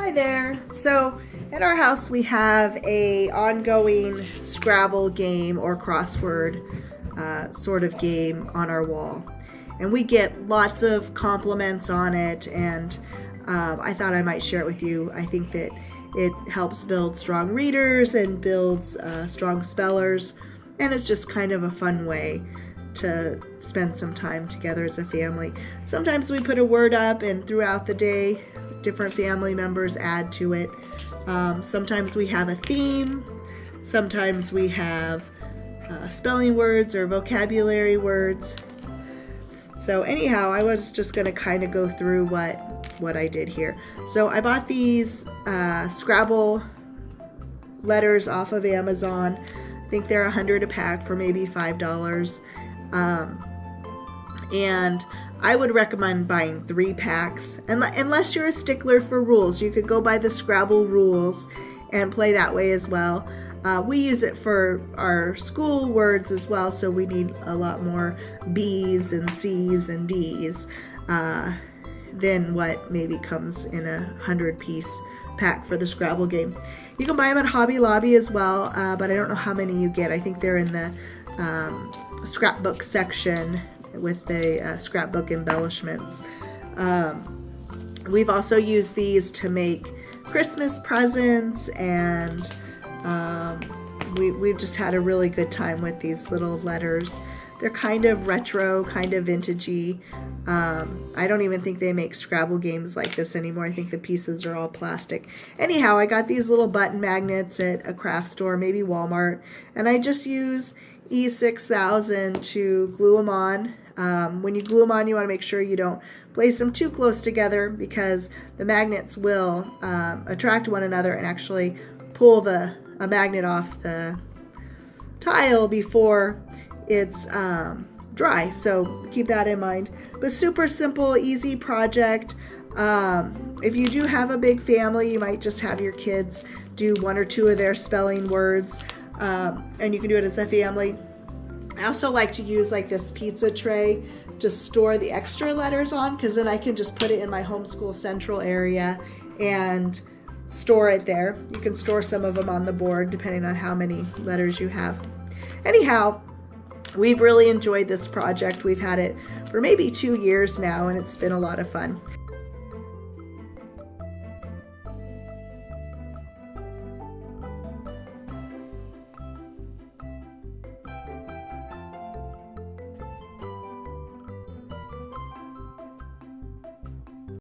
Hi there. So at our house we have a ongoing Scrabble game or crossword sort of game on our wall, and we get lots of compliments on it, and I thought I might share it with you. I think that it helps build strong readers and builds strong spellers, and it's just kind of a fun way to spend some time together as a family. Sometimes we put a word up, and throughout the day different family members add to it. Sometimes we have a theme, sometimes we have spelling words or vocabulary words. So anyhow, I was just going to kind of go through what I did here. So I bought these Scrabble letters off of Amazon. I think they're 100 a pack for maybe $5. And I would recommend buying 3 packs, unless you're a stickler for rules. You could go by the Scrabble rules and play that way as well. We use it for our school words as well, so we need a lot more B's and C's and D's than what maybe comes in a 100-piece pack for the Scrabble game. You can buy them at Hobby Lobby as well, but I don't know how many you get. I think they're in the scrapbook section with the scrapbook embellishments. We've also used these to make Christmas presents, and we've just had a really good time with these little letters. They're kind of retro, kind of vintagey. I don't even think they make Scrabble games like this anymore. I think the pieces are all plastic. Anyhow, I got these little button magnets at a craft store, maybe Walmart, and I just use E6000 to glue them on. When you glue them on, you want to make sure you don't place them too close together, because the magnets will attract one another and actually pull a magnet off the tile before it's dry. So keep that in mind. But super simple, easy project. If you do have a big family, you might just have your kids do 1 or 2 of their spelling words, and you can do it as a family. I also like to use like this pizza tray to store the extra letters on, because then I can just put it in my homeschool central area and store it there. You can store some of them on the board depending on how many letters you have. Anyhow, we've really enjoyed this project. We've had it for maybe 2 years now, and it's been a lot of fun.